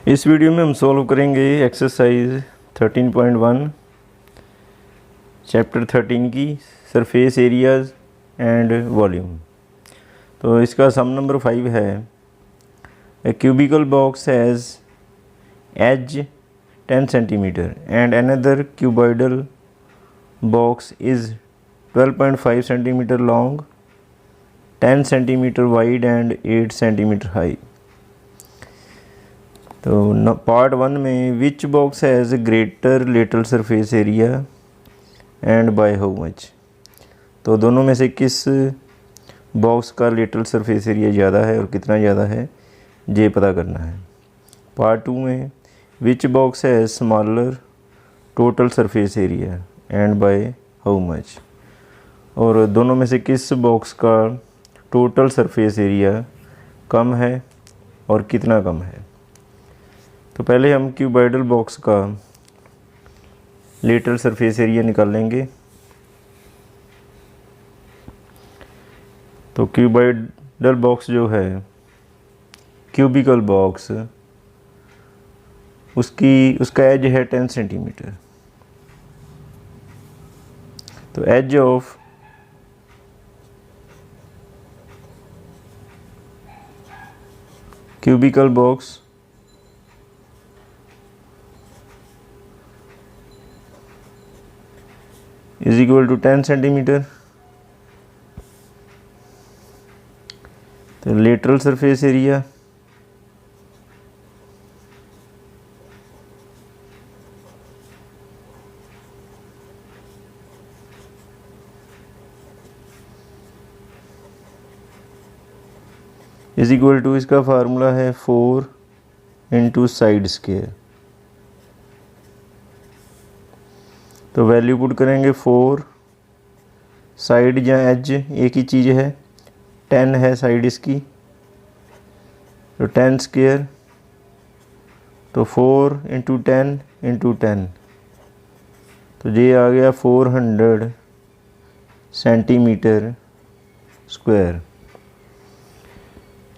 इस वीडियो में हम सॉल्व करेंगे एक्सरसाइज 13.1 चैप्टर 13 की सरफेस एरियाज एंड वॉल्यूम। तो इसका सम नंबर 5 है। A cubical box has edge 10 centimetre and another cuboidal box is 12.5 centimetre long, 10 centimetre wide and 8 centimetre high. तो पार्ट 1 में which box has greater lateral surface area and by how much. तो दोनों में से किस box का lateral surface area ज़्यादा है और कितना ज़्यादा है ये पता करना है। पार्ट 2 में which box has smaller total surface area and by how much. और दोनों में से किस बॉक्स का टोटल सरफेस एरिया कम है और कितना कम है। तो पहले हम क्यूबॉइडल बॉक्स का लेटरल सरफेस एरिया निकाल लेंगे। तो क्यूबॉइडल बॉक्स जो है, क्यूबिकल बॉक्स, उसका एज है 10 सेंटीमीटर। तो edge of cubical box is equal to 10 centimetre. तो lateral surface area is equal to, इसका फार्मूला है 4 इंटू साइड स्क्वायर। तो वैल्यू पुट करेंगे 4, साइड या एज एक ही चीज़ है, 10 है साइड इसकी, तो 10 स्क्वायर, तो 4 इंटू 10 इंटू 10, तो ये आ गया 400 सेंटीमीटर स्क्वायर।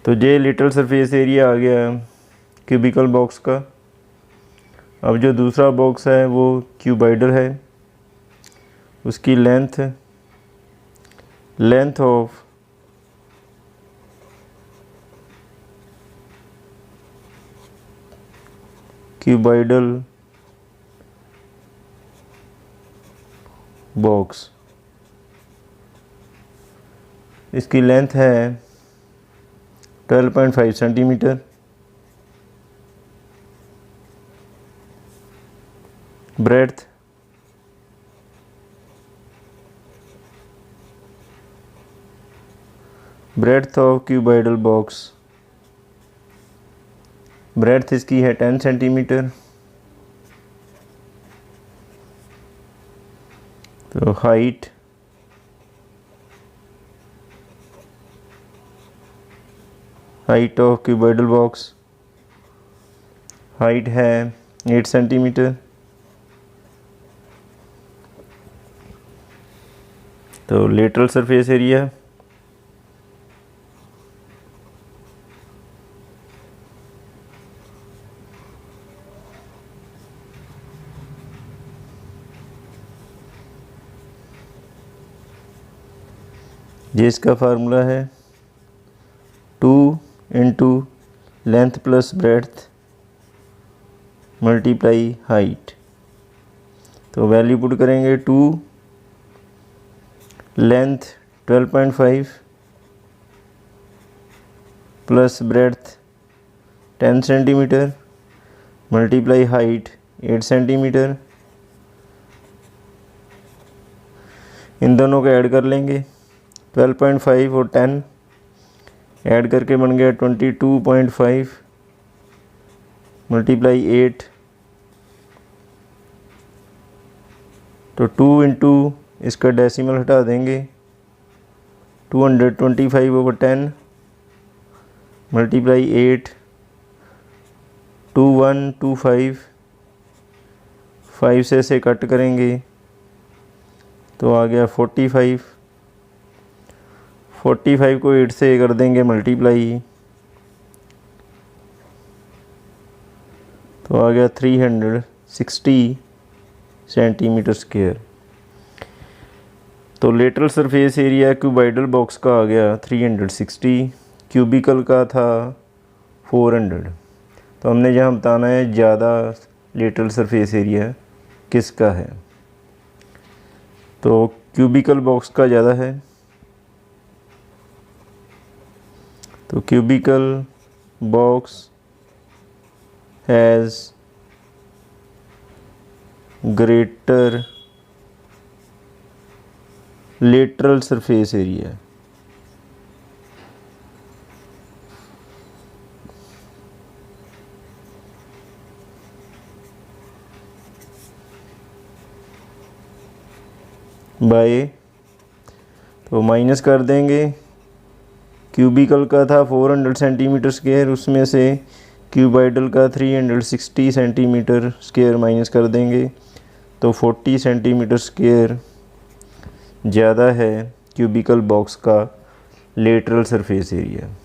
तो ये लिटरल सरफेस एरिया आ गया क्यूबिकल बॉक्स का। अब जो दूसरा बॉक्स है वो क्यूबॉइडल है, उसकी लेंथ ऑफ क्यूबॉइडल बॉक्स, इसकी लेंथ है 12.5 centimetre. Breadth of cuboidal box, breadth इसकी है 10 सेंटीमीटर। तो height of cuboidal box, height है 8 सेंटीमीटर। तो लेटरल सरफेस एरिया ये इसका फार्मूला है 2 into length plus breadth multiply height. तो वैल्यू पुट करेंगे 2, length 12.5 plus breadth 10 centimetre multiply height 8 centimetre. इन दोनों को ऐड कर लेंगे, 12.5 और 10 ऐड करके बन गया 22.5 मल्टीप्लाई 8। तो 2 इंटू इसका डेसिमल हटा देंगे, 225/10 मल्टीप्लाई 8, 2125, 5 से कट करेंगे तो आ गया 45। 45 को 8 से कर देंगे मल्टीप्लाई, तो आ गया 360 सेंटीमीटर स्क्वायर। तो lateral surface area cuboidal box का आ गया 360, क्यूबिकल का था 400। तो हमने यहाँ बताना है ज़्यादा लेटरल सरफेस एरिया किसका है। तो क्यूबिकल बॉक्स का ज़्यादा है, तो cubical box has greater lateral surface area. By, तो माइनस कर देंगे, क्यूबिकल का था 400 सेंटीमीटर स्क्वायर, उसमें से क्यूबाइडल का 360 सेंटीमीटर स्क्वायर माइनस कर देंगे, तो 40 सेंटीमीटर स्क्वायर ज़्यादा है क्यूबिकल बॉक्स का लेटरल सरफेस एरिया।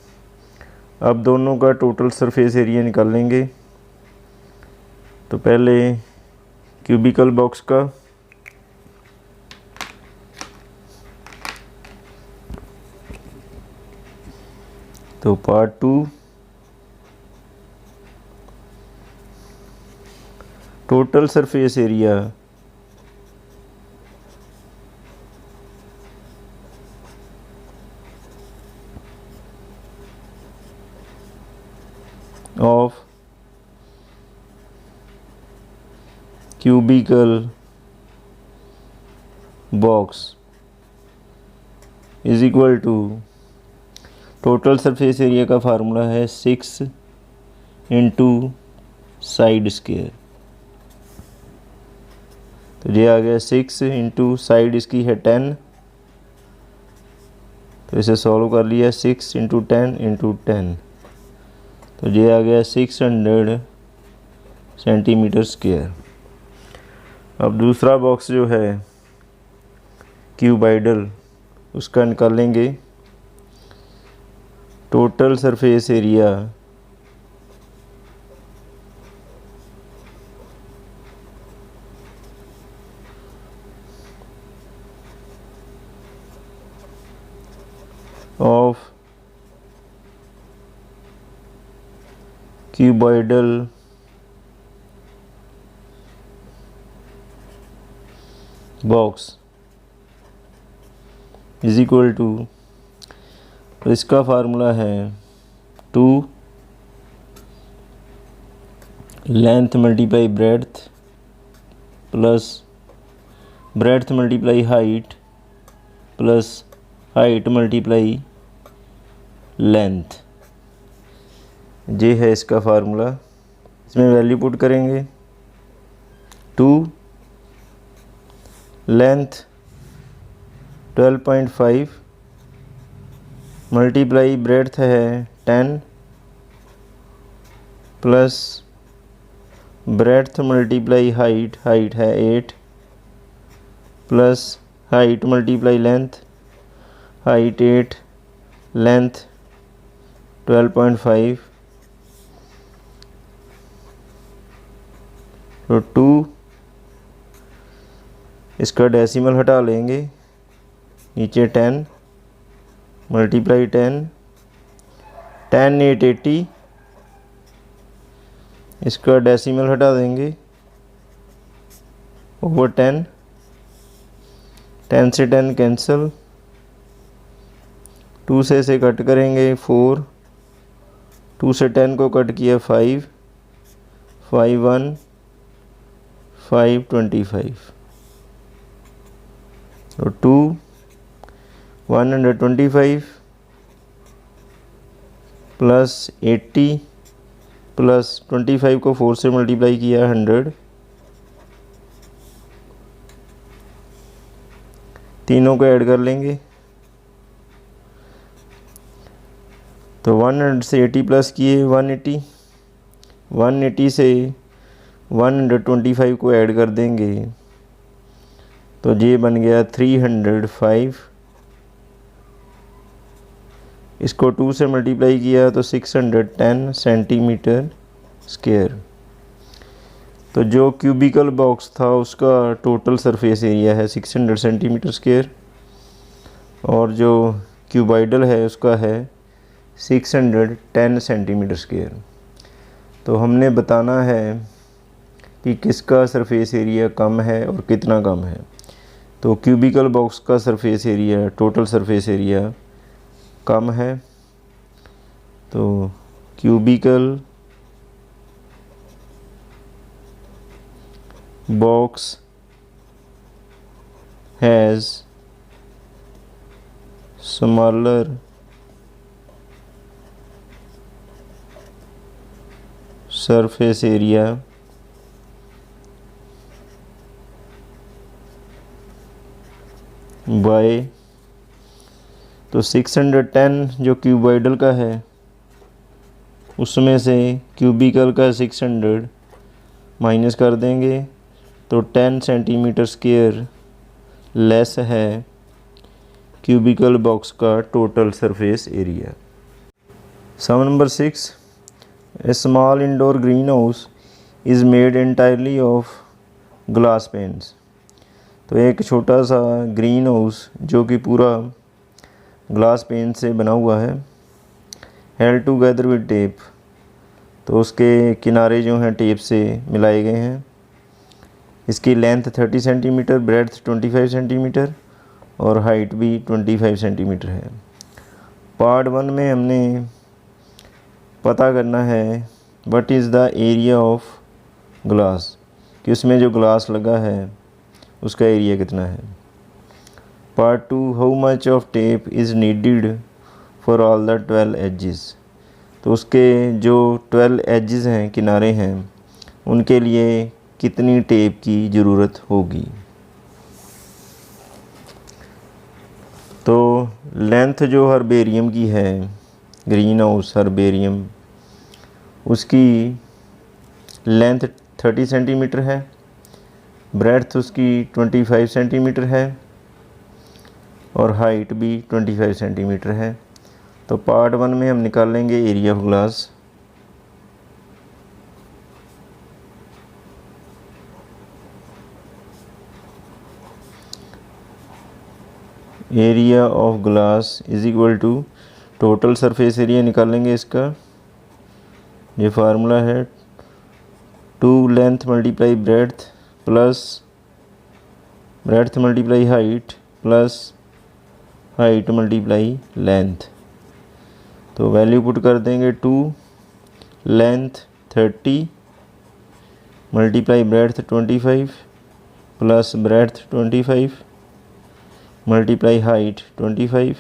अब दोनों का टोटल सरफेस एरिया निकाल लेंगे। तो पहले क्यूबिकल बॉक्स का, तो part 2 total surface area of cubical box is equal to, total surface area का फार्मूला है 6 इंटू साइड स्क्वायर। तो ये आ गया 6 इंटू साइड इसकी है 10, तो इसे सॉल्व कर लिया 6 इंटू 10 इंटू 10, तो ये आ गया 600 सेंटीमीटर स्क्वायर। अब दूसरा बॉक्स जो है क्यूबाइडल, उसका निकालेंगे total surface area of cuboidal box is equal to, तो इसका फार्मूला है 2 length multiply breadth plus breadth multiply height plus height multiply length. ये है इसका फार्मूला। इसमें वैल्यू पुट करेंगे, 2 लेंथ 12.5 मल्टीप्लाई ब्रेड्थ है 10 plus breadth multiply height, height है 8 plus height multiply length, height 8 length 12.5, तो 2 इसका डेसिमल हटा लेंगे, नीचे 10 मल्टीप्लाई 10, 10 8 80, इसका डेसिमल हटा देंगे, ओवर 10, 10 से 10 कैंसिल, 2 से इसे कट करेंगे 4, 2 से 10 को कट किया 5, 5 1 5 25, तो 2 125 प्लस 80 प्लस 25 को 4 से मल्टीप्लाई किया 100, तीनों को ऐड कर लेंगे, तो 100 से 80 प्लस किए 180, 180 से 125 को ऐड कर देंगे, तो ये बन गया 305, इसको 2 से मल्टीप्लाई किया तो 610 सेंटीमीटर स्क्वायर। तो जो क्यूबिकल बॉक्स था उसका टोटल सरफेस एरिया है 600 सेंटीमीटर स्क्वायर और जो क्यूबाइडल है उसका है 610 सेंटीमीटर स्क्वायर। तो हमने बताना है कि किसका सरफेस एरिया कम है और कितना कम है। तो क्यूबिकल बॉक्स का surface area, total surface area कम है। तो cubical box has smaller surface area by, तो 610 जो क्यूबाइडल का है उसमें से क्यूबिकल का 600 माइनस कर देंगे तो 10 सेंटीमीटर स्क्वायर लेस है क्यूबिकल बॉक्स का total surface area. Sum number 6, a small indoor greenhouse is made entirely of glass panes. तो एक छोटा सा ग्रीन हाउस जो कि पूरा ग्लास पेन से बना हुआ है, हेल्ड टुगेदर विद टेप, तो उसके किनारे जो हैं टेप से मिलाए गए हैं। इसकी लेंथ 30 सेंटीमीटर, ब्रेड्थ 25 सेंटीमीटर और हाइट भी 25 सेंटीमीटर है। पार्ट 1 में हमने पता करना है what is the area of glass, कि उसमें जो ग्लास लगा है उसका एरिया कितना है। Part 2, how much of tape is needed for all the 12 edges, तो उसके जो 12 एजेस हैं, किनारे हैं, उनके लिए कितनी टेप की ज़रूरत होगी। तो लेंथ जो हर्बेरियम की है, ग्रीन हाउस हर्बेरियम, उसकी लेंथ 30 सेंटीमीटर है, ब्रेड्थ उसकी 25 सेंटीमीटर है और हाइट भी 25 सेंटीमीटर है। तो पार्ट 1 में हम निकालेंगे area of glass. Area of glass is equal to total surface area निकालेंगे इसका। ये फार्मूला है 2 length multiply breadth plus breadth multiply height plus height multiply length. तो वैल्यू पुट कर देंगे 2 length 30 multiply breadth 25 plus breadth 25 multiply height 25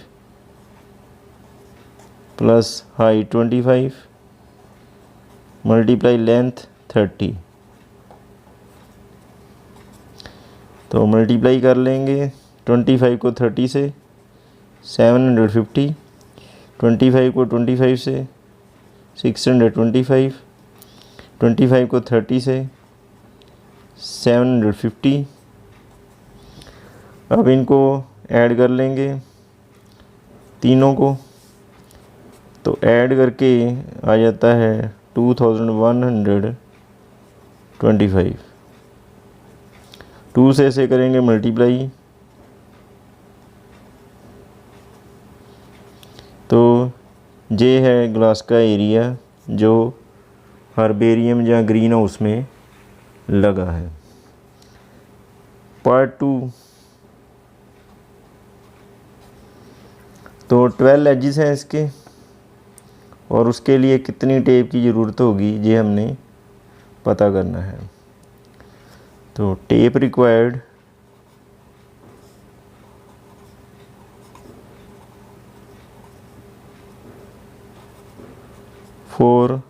plus height 25 multiply length 30। तो multiply कर लेंगे 25 को 30 से 750, 25 को 25 से 625, 25 को 30 से 750। अब इनको ऐड कर लेंगे तीनों को, तो ऐड करके आ जाता है 2125। 2 से ऐसे करेंगे मल्टीप्लाई, तो ये है ग्लास का एरिया जो हर्बेरियम या ग्रीन हाउस में लगा है। पार्ट 2, तो 12 एजेस हैं इसके और उसके लिए कितनी टेप की ज़रूरत होगी ये हमने पता करना है। तो tape required for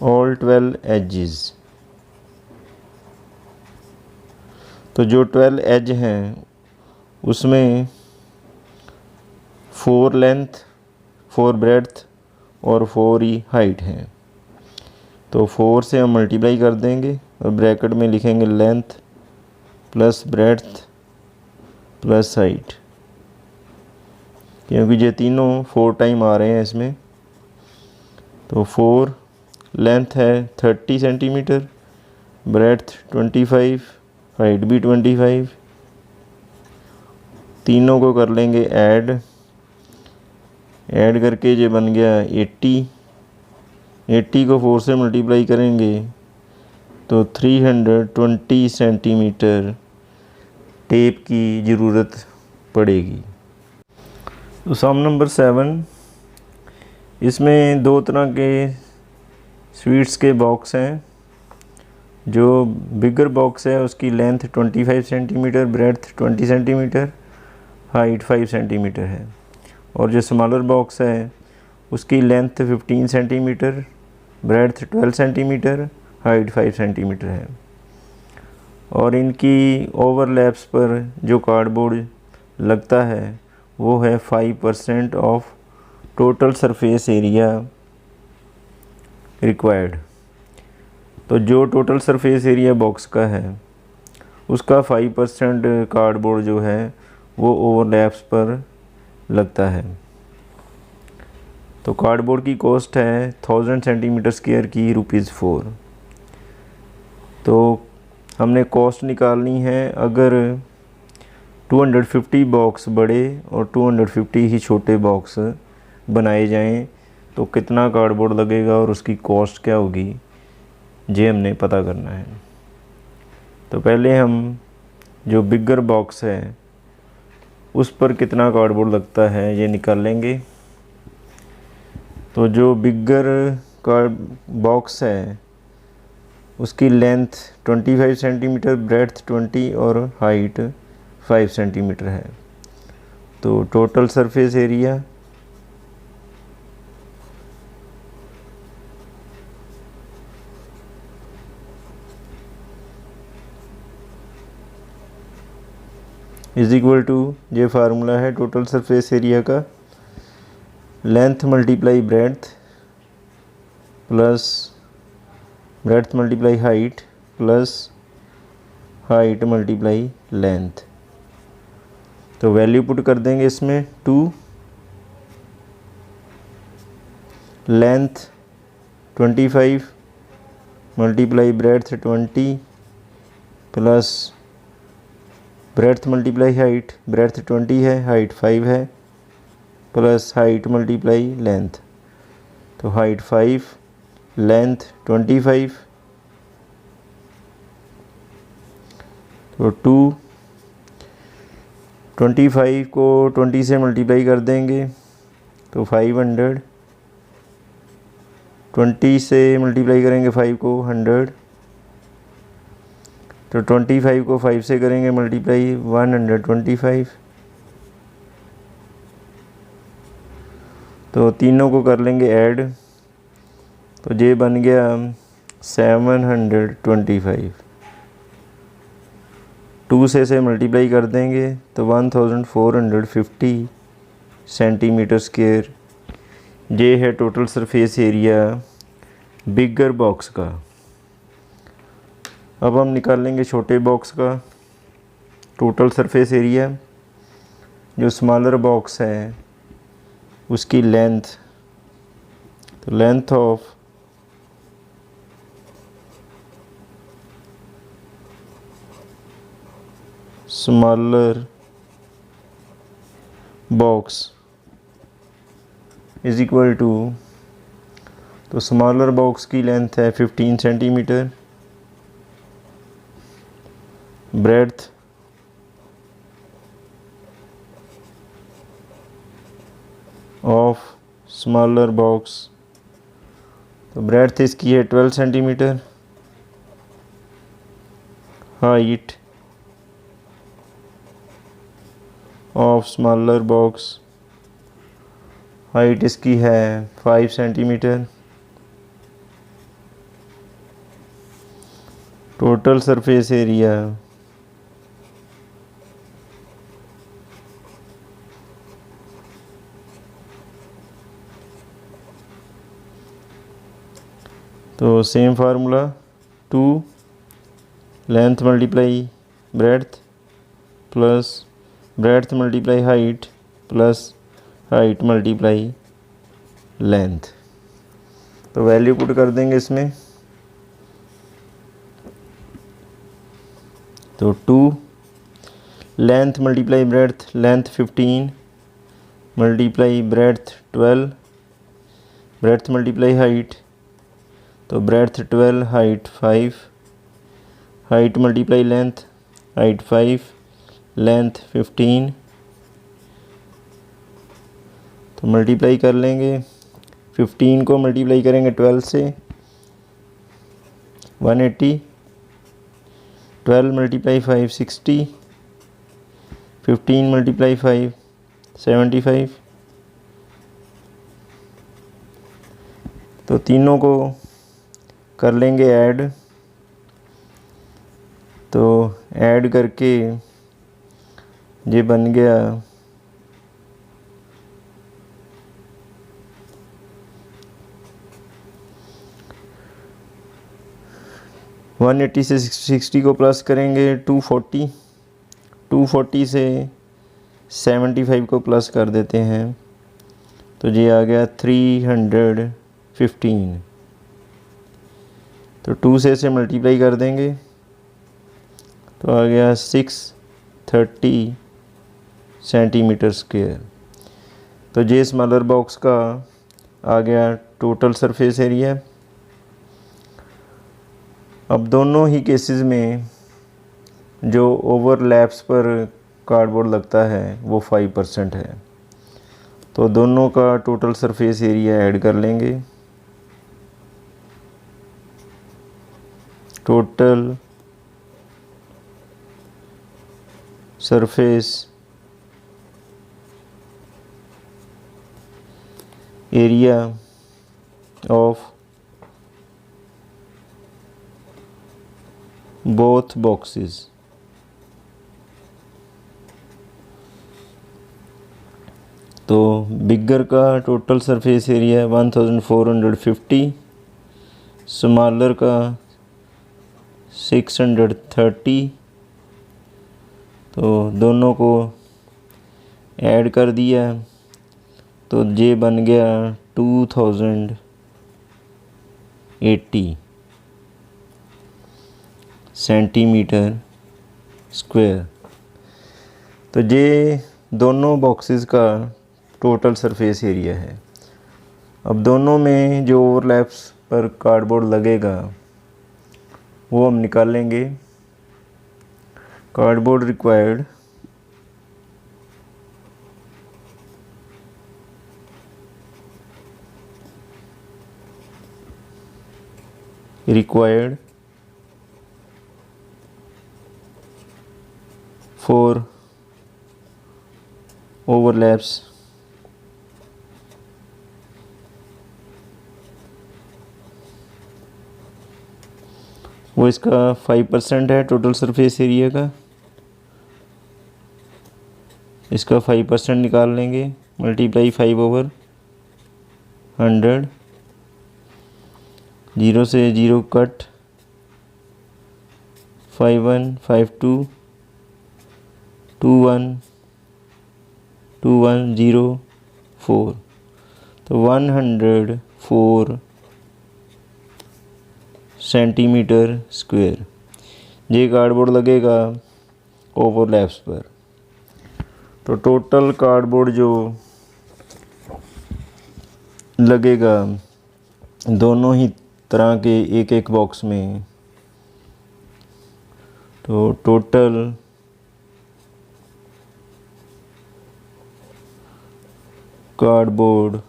all 12 edges. तो जो 12 एज हैं उसमें 4 लेंथ, 4 ब्रेड्थ और 4 ही हाइट हैं। तो 4 से हम मल्टीप्लाई कर देंगे और ब्रैकेट में लिखेंगे length plus breadth plus height, क्योंकि ये तीनों 4 टाइम आ रहे हैं इसमें। तो 4 लेंथ है 30 सेंटीमीटर, ब्रेड्थ 25, हाइट भी 25। तीनों को कर लेंगे ऐड करके ये बन गया 80 को 4 से मल्टीप्लाई करेंगे तो 320 सेंटीमीटर टेप की ज़रूरत पड़ेगी। तो सम नंबर 7, इसमें दो तरह के स्वीट्स के बॉक्स हैं। जो बिगर बॉक्स है उसकी length 25 centimetre, breadth 20 centimetre, height 5 centimetre है। और जो स्मॉलर बॉक्स है उसकी length 15 centimetre, breadth 12 centimetre, height 5 centimetre है। और इनकी ओवरलैप्स पर जो कार्डबोर्ड लगता है वो है 5% of total surface area required. तो जो टोटल सरफेस एरिया बॉक्स का है उसका 5% कार्डबोर्ड जो है वो ओवरलैप्स पर लगता है। तो कार्डबोर्ड की कॉस्ट है 1000 सेंटीमीटर स्क्वायर की ₹4। तो हमने कॉस्ट निकालनी है। अगर 250 बॉक्स बड़े और 250 ही छोटे बॉक्स बनाए जाएं तो कितना कार्डबोर्ड लगेगा और उसकी कॉस्ट क्या होगी, ये हमने पता करना है। तो पहले हम जो बिगर बॉक्स है उस पर कितना कार्डबोर्ड लगता है ये निकाल लेंगे। तो जो बिगर कार्ड बॉक्स है उसकी लेंथ 25 सेंटीमीटर, ब्रेड्थ 20 और हाइट 5 सेंटीमीटर है। तो total surface area is equal to, ये फार्मूला है टोटल सरफेस एरिया का, length multiply breadth plus breadth multiply height plus height multiply length. तो वैल्यू पुट कर देंगे इसमें 2, length 25 multiply breadth 20 plus breadth multiply height, breadth 20 है, height 5 है, plus height multiply length. तो हाइट 5, लेंथ 25, तो 25 को 20 से मल्टीप्लाई कर देंगे तो 500, 20 से मल्टीप्लाई करेंगे 5 को 100, तो 25 को 5 से करेंगे मल्टीप्लाई 125। तो तीनों को कर लेंगे ऐड तो ये बन गया 725। 2 से मल्टीप्लाई कर देंगे तो 1450 सेंटीमीटर स्क्वायर। ये है total surface area bigger box का। अब हम निकाल लेंगे छोटे बॉक्स का टोटल सरफेस एरिया। जो स्मॉलर बॉक्स है उसकी लेंथ, तो length of smaller box is equal to, तो स्मॉलर बॉक्स की लेंथ है 15 centimetre, breadth of smaller box, तो ब्रेड्थ इसकी है 12 centimetre, height of smaller box, height इसकी है 5 सेंटीमीटर। टोटल सरफेस एरिया तो same formula 2 length multiply breadth plus breadth multiply height plus height multiply length. तो value put कर देंगे इसमें। तो 2 length multiply breadth, length 15 multiply breadth 12, breadth multiply height, तो breadth 12 height 5, height multiply length, height 5 length 15, तो multiply कर लेंगे। 15 को मल्टीप्लाई करेंगे 12 से 180, 12 मल्टीप्लाई 5 60, 15 मल्टीप्लाई 5 75। तो तीनों को कर लेंगे ऐड। तो ऐड करके ये बन गया 180 से 60 को प्लस करेंगे 240, 240 से 75 को प्लस कर देते हैं, तो ये आ गया 315। तो 2 से इसे मल्टीप्लाई कर देंगे तो आ गया 630 सेंटीमीटर स्क्वायर। तो ये स्मॉलर बॉक्स का आ गया टोटल सरफेस एरिया। अब दोनों ही केसेस में जो ओवरलैप्स पर कार्डबोर्ड लगता है वो 5% है। तो दोनों का टोटल सरफेस एरिया ऐड कर लेंगे। Total surface area of both boxes। तो बिगर का टोटल सरफेस एरिया 1450, स्मॉलर का 630। तो दोनों को ऐड कर दिया तो ये बन गया 2080 सेंटीमीटर स्क्वायर। तो ये दोनों बॉक्सेस का टोटल सरफेस एरिया है। अब दोनों में जो ओवरलैप्स पर कार्डबोर्ड लगेगा वो हम निकालेंगे। कार्डबोर्ड रिक्वायर्ड for overlaps वो इसका 5% है टोटल सरफेस एरिया का। इसका 5% निकाल लेंगे, मल्टीप्लाई 5/100, 0 से 0 कट, 5152 212104। तो 104 सेंटीमीटर स्क्वायर ये कार्डबोर्ड लगेगा ओवरलैप्स पर। तो टोटल कार्डबोर्ड जो लगेगा दोनों ही तरह के एक एक बॉक्स में, तो total cardboard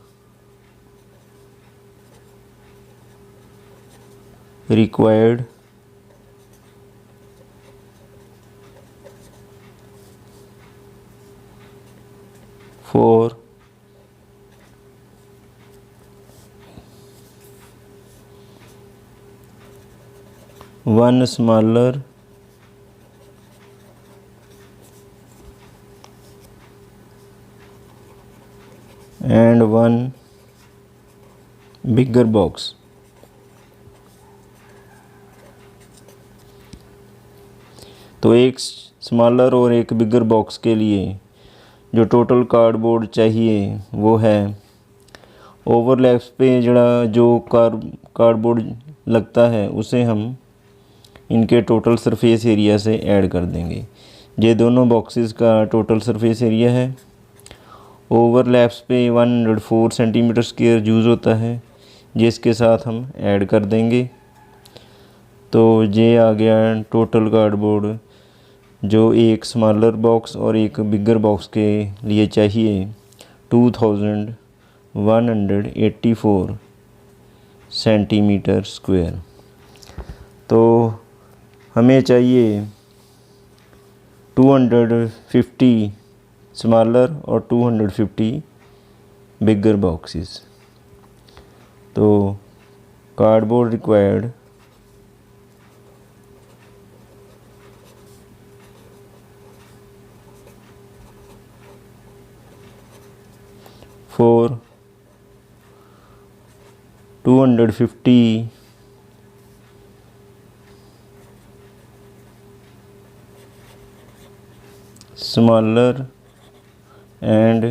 required for one smaller and one bigger box। तो एक स्मॉलर और एक बिगर बॉक्स के लिए जो टोटल कार्डबोर्ड चाहिए वो है ओवरलैप्स पे जो कार्डबोर्ड लगता है उसे हम इनके टोटल सरफेस एरिया से ऐड कर देंगे। ये दोनों बॉक्सेस का टोटल सरफेस एरिया है। ओवरलैप्स पे 104 सेंटीमीटर स्क्वायर यूज़ होता है, जिसके साथ हम ऐड कर देंगे। तो ये आ गया टोटल कार्डबोर्ड जो एक स्मॉलर बॉक्स और एक बिगर बॉक्स के लिए चाहिए 2184 सेंटीमीटर स्क्वायर। तो हमें चाहिए 250 स्मॉलर और 250 बिगर बॉक्सेस। तो cardboard required for 250 smaller and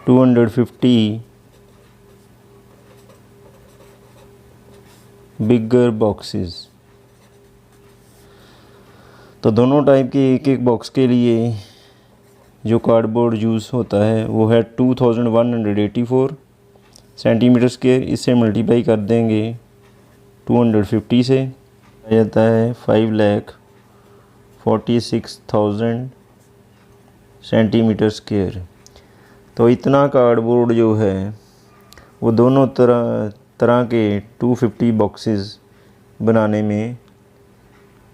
250 bigger boxes. तो दोनों टाइप के एक एक बॉक्स के लिए जो कार्डबोर्ड यूज़ होता है वो है 2184 सेंटीमीटर स्क्वायर। इससे मल्टीप्लाई कर देंगे 250 से, आ जाता है 5,46,000 सेंटीमीटर स्क्वायर। तो इतना कार्डबोर्ड जो है वो दोनों तरह के 250 बॉक्सेस बनाने में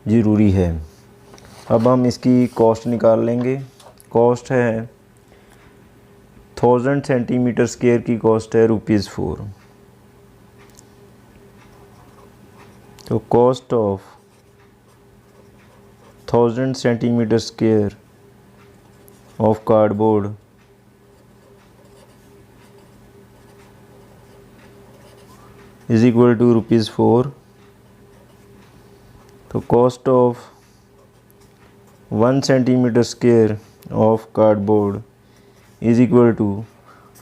ज़रूरी है। अब हम इसकी कॉस्ट निकाल लेंगे। कॉस्ट है 1000 सेंटीमीटर स्क्वायर की कॉस्ट है ₹4। तो cost of 1000 centimetre square of cardboard is equal to ₹4। तो cost of 1 centimetre square of cardboard is equal to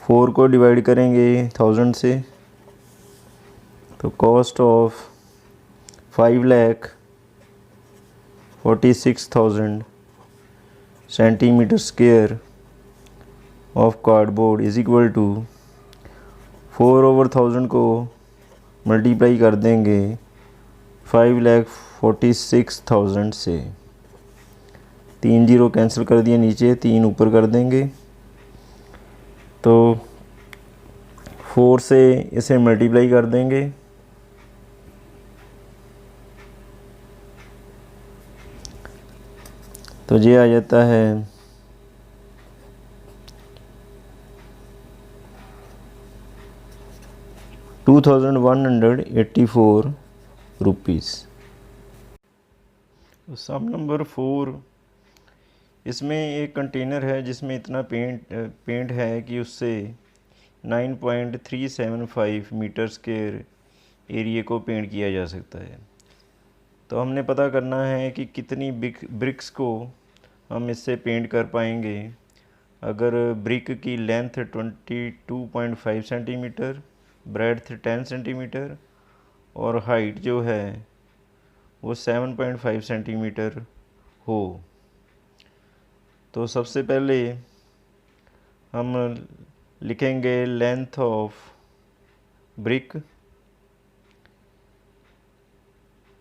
4 को डिवाइड करेंगे 1000 से। तो cost of 5,46,000 centimetre square of cardboard is equal to 4/1000 को multiply कर देंगे 5,46,000 से। 3 जीरो कैंसिल कर दिए, नीचे 3 ऊपर कर देंगे। तो 4 से इसे मल्टीप्लाई कर देंगे। तो ये आ जाता है 2184 रुपीज़। तो सम नंबर 4, इसमें एक कंटेनर है जिसमें इतना पेंट है कि उससे 9.375 मीटर स्क्वायर एरिया को पेंट किया जा सकता है। तो हमने पता करना है कि कितनी ब्रिक्स को हम इससे पेंट कर पाएंगे। अगर ब्रिक की लेंथ 22.5 सेंटीमीटर, ब्रेड्थ 10 सेंटीमीटर और हाइट जो है वो 7.5 सेंटीमीटर हो, तो सबसे पहले हम लिखेंगे लेंथ ऑफ ब्रिक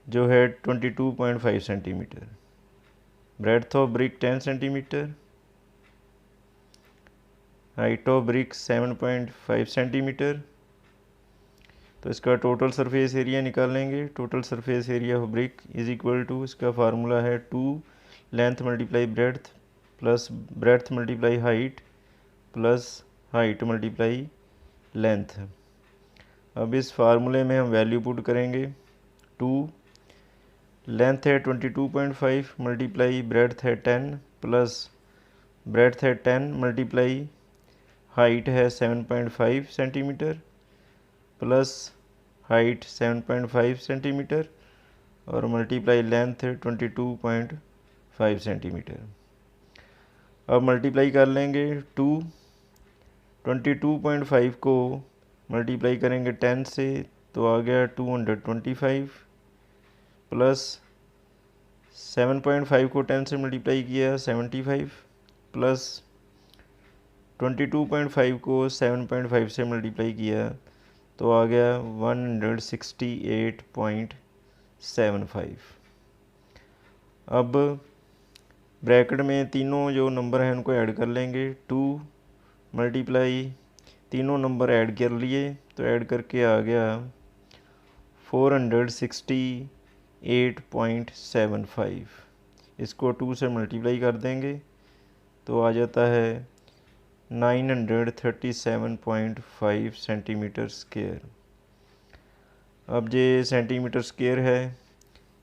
जो है 22.5 centimetre, breadth of brick 10 centimetre, height of brick 7.5 centimetre. तो इसका टोटल सरफेस एरिया निकालेंगे। Total surface area of brick is equal to, इसका फार्मूला है 2 length multiply breadth plus breadth multiply height plus height multiply length. अब इस फार्मूले में हम वैल्यू पुट करेंगे। 2 लेंथ है 22.5 मल्टीप्लाई ब्रेड्थ है 10 प्लस ब्रेड्थ है 10 मल्टीप्लाई हाइट है 7.5 सेंटीमीटर प्लस हाइट 7.5 सेंटीमीटर और मल्टीप्लाई लेंथ 22.5 सेंटीमीटर। अब मल्टीप्लाई कर लेंगे 2 22.5 को मल्टीप्लाई करेंगे 10 से तो आ गया 225 प्लस 7.5 को 10 से मल्टीप्लाई किया 75 प्लस 22.5 को 7.5 से मल्टीप्लाई किया तो आ गया 168.75। अब ब्रैकेट में तीनों जो नंबर हैं उनको ऐड कर लेंगे 2 मल्टीप्लाई तीनों नंबर ऐड कर लिए तो ऐड करके आ गया 468.75। इसको 2 से मल्टीप्लाई कर देंगे तो आ जाता है 937.5 सेंटीमीटर स्क्वायर। अब ये सेंटीमीटर स्क्वायर है,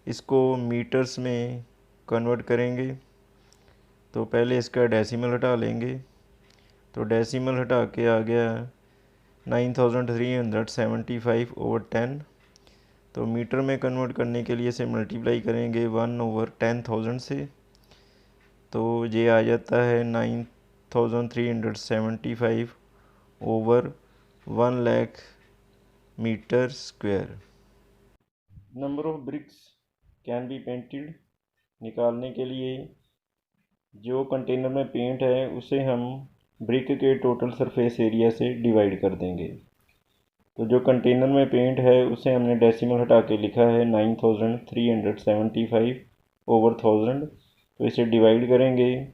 इसको मीटर्स में कन्वर्ट करेंगे तो पहले इसका डेसिमल हटा लेंगे तो डेसिमल हटा के आ गया 9375/10। तो मीटर में कन्वर्ट करने के लिए इसे मल्टीप्लाई करेंगे 1/10,000 से तो ये आ जाता है 9375/1 lakh metre square. Number of bricks can be painted निकालने के लिए जो कंटेनर में पेंट है उसे हम ब्रिक के टोटल सरफेस एरिया से डिवाइड कर देंगे। तो जो कंटेनर में पेंट है उसे हमने डेसिमल हटा के लिखा है 9375/1000। तो इसे डिवाइड करेंगे,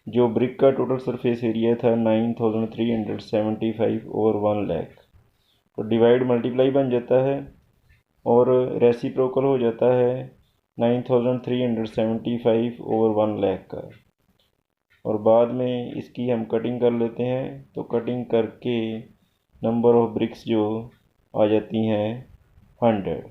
जो ब्रिक का टोटल सरफेस एरिया था 9375/1 लाख, तो डिवाइड मल्टीप्लाई बन जाता है और रेसिप्रोकल हो जाता है 9375/1 लाख का। और बाद में इसकी हम कटिंग कर लेते हैं तो कटिंग करके नंबर ऑफ ब्रिक्स जो आ जाती हैं 100।